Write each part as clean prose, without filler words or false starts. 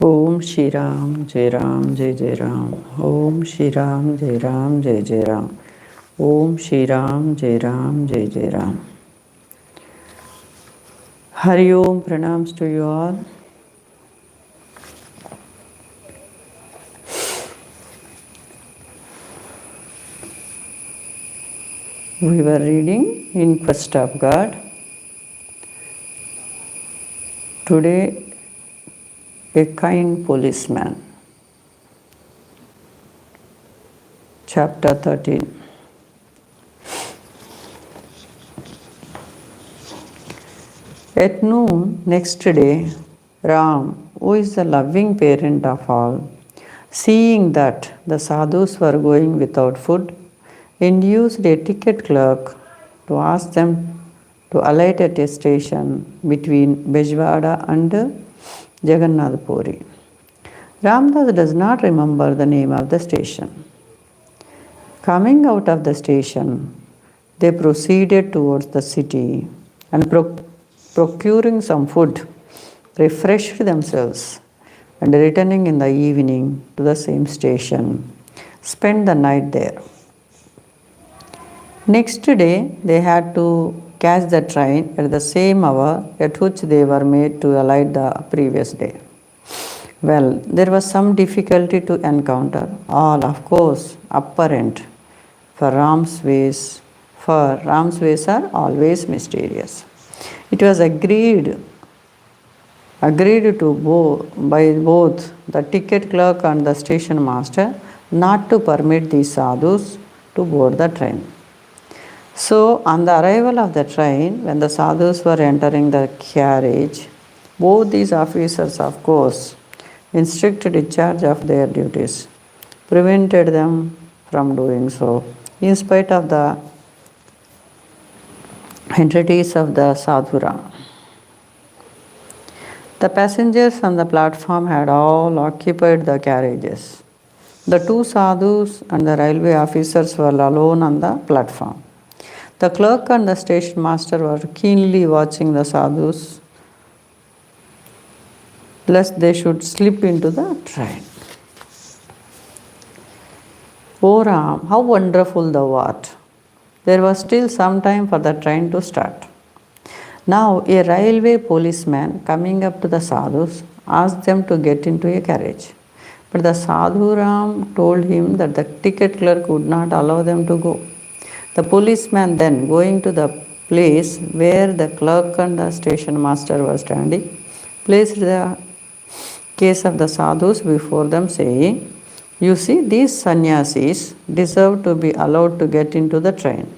Om Shri Ram, Jai Ram, Jai Jai Ram. Om Shri Ram, Jai Ram, Jai Jai Ram. Om Shri Ram, Jai Ram, Jai Jai Ram. Hari Om, pranams to you all. We were reading In Quest of God. Today, a kind policeman. Chapter 13. At noon next day, Ram, who is the loving parent of all, seeing that the sadhus were going without food, induced a ticket clerk to ask them to alight at a station between Bejwada and Jagannath Puri. Ramdas does not remember the name of the station. Coming out of the station, they proceeded towards the city and procuring some food, refreshed themselves, and returning in the evening to the same station, spent the night there. Next day, they had to catch the train at the same hour at which they were made to alight the previous day. Well, there was some difficulty to encounter, all of course apparent, for Ram's ways are always mysterious. It was agreed to by both the ticket clerk and the station master not to permit these sadhus to board the train. So, on the arrival of the train, when the sadhus were entering the carriage, both these officers, of course, in strict discharge of their duties, prevented them from doing so, in spite of the entreaties of the sadhura. The passengers on the platform had all occupied the carriages. The two sadhus and the railway officers were alone on the platform. The clerk and the station master were keenly watching the sadhus lest they should slip into the train. O Ram, how wonderful thou art! There was still some time for the train to start. Now a railway policeman coming up to the sadhus asked them to get into a carriage. But the sadhu Ram told him that the ticket clerk would not allow them to go. The policeman then, going to the place where the clerk and the station master were standing, placed the case of the sadhus before them, saying, "You see, these sannyasis deserve to be allowed to get into the train.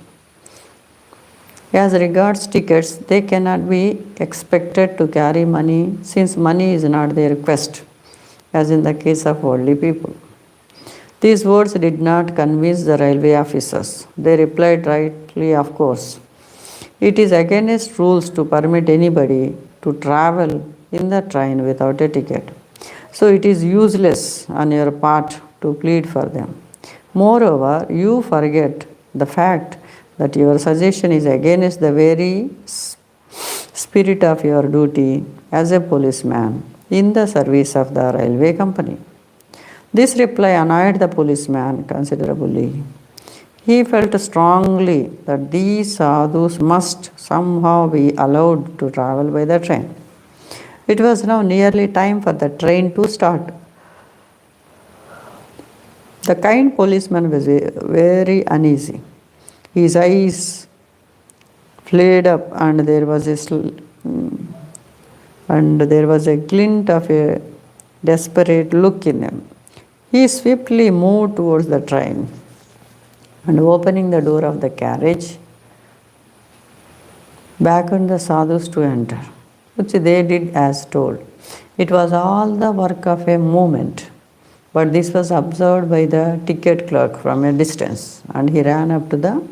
As regards tickets, they cannot be expected to carry money, since money is not their quest, as in the case of worldly people." These words did not convince the railway officers. They replied rightly, of course. It is against rules to permit anybody to travel in the train without a ticket. So it is useless on your part to plead for them. Moreover, you forget the fact that your suggestion is against the very spirit of your duty as a policeman in the service of the railway company. This reply annoyed the policeman considerably. He felt strongly that these sadhus must somehow be allowed to travel by the train. It was now nearly time for the train to start. The kind policeman was very uneasy. His eyes flared up, and there was a glint of a desperate look in him. He swiftly moved towards the train, and opening the door of the carriage, beckoned the sadhus to enter, which they did as told. It was all the work of a moment, but this was observed by the ticket clerk from a distance, and he ran up to the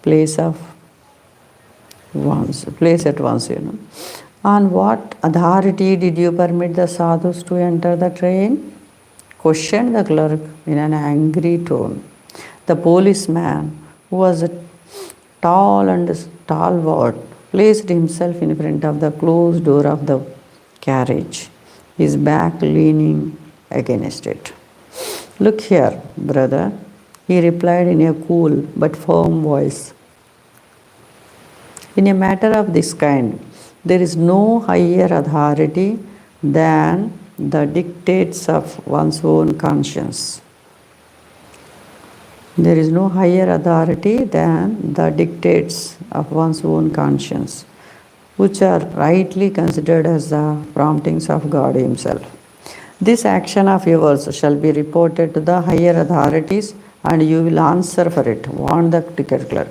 place at once. On what authority did you permit the sadhus to enter the train? Questioned the clerk in an angry tone. The policeman, who was tall and stalwart, placed himself in front of the closed door of the carriage his back leaning against it. Look here, brother, he replied in a cool but firm voice. In a matter of this kind, there is no higher authority than the dictates of one's own conscience. There is no higher authority than the dictates of one's own conscience, which are rightly considered as the promptings of God Himself. This action of yours shall be reported to the higher authorities, and you will answer for it, warned the ticket clerk.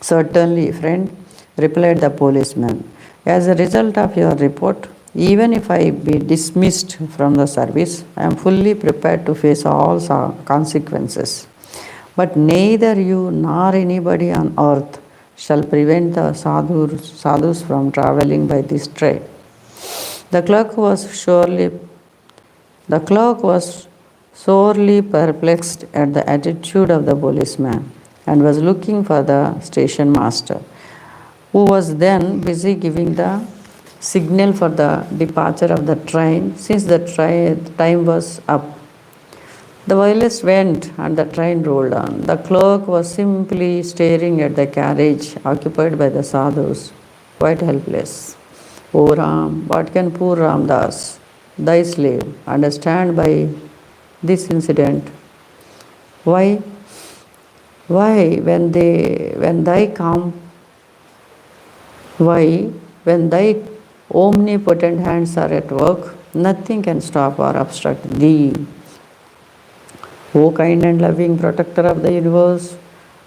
Certainly, friend, replied the policeman. As a result of your report, even if I be dismissed from the service, I am fully prepared to face all consequences. But neither you nor anybody on earth shall prevent the sadhus from traveling by this train. The clerk was sorely perplexed at the attitude of the policeman and was looking for the station master, who was then busy giving the signal for the departure of the train since the time was up. The wireless went and the train rolled on. The clerk was simply staring at the carriage occupied by the sadhus, quite helpless. O Ram, what can poor Ramdas, thy slave, understand by this incident? Why, when thy omnipotent hands are at work, nothing can stop or obstruct thee. O kind and loving protector of the universe,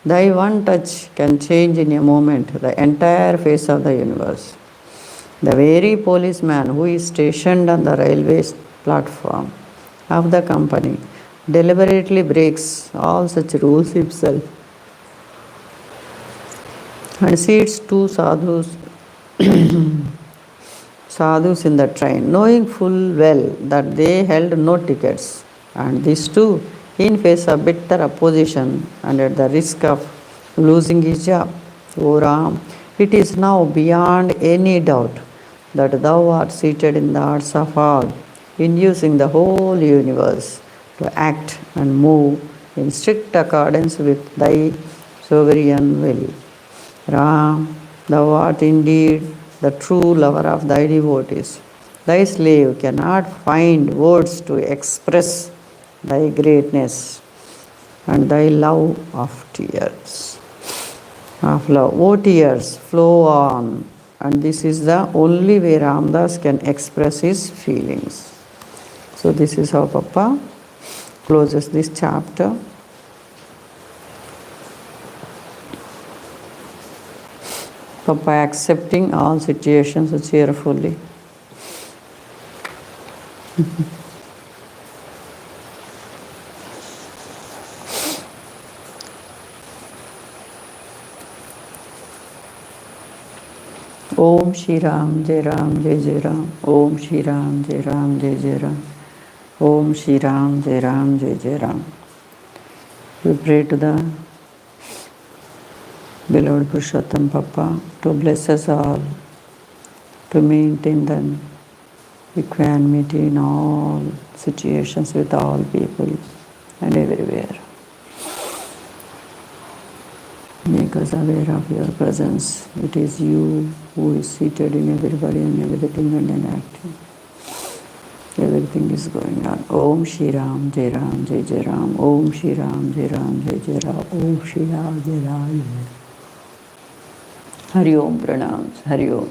thy one touch can change in a moment the entire face of the universe. The very policeman who is stationed on the railway platform of the company deliberately breaks all such rules himself and seats two sadhus in the train, knowing full well that they held no tickets, and this too in face of bitter opposition and at the risk of losing his job. O Ram, it is now beyond any doubt that thou art seated in the hearts of all, inducing the whole universe to act and move in strict accordance with thy sovereign will. Ram, thou art indeed the true lover of thy devotees. Thy slave cannot find words to express thy greatness and thy love of tears. Of love. O tears, flow on. And this is the only way Ramdas can express his feelings. So this is how Papa closes this chapter. Papa accepting all situations cheerfully. Om Shri Ram, Jai Ram, Jai Jai Ram. Om Shri Ram, Jai Ram, Jai Jai Ram. Om Shri Ram, Jai Ram, Jai Jai Ram. We pray to the beloved Purushottam Papa to bless us all, to maintain the equanimity in all situations with all people and everywhere. Make us aware of your presence. It is you who is seated in everybody and everything and enacting. Everything is going on. Om Shri Ram, Jai Ram, Jai Jai Ram. Om Shri Ram, Jai Ram, Jai Jai Ram. Om Shri Ram, Jai Ram, Jai Ram. Hari Om Pranams. Hari Om.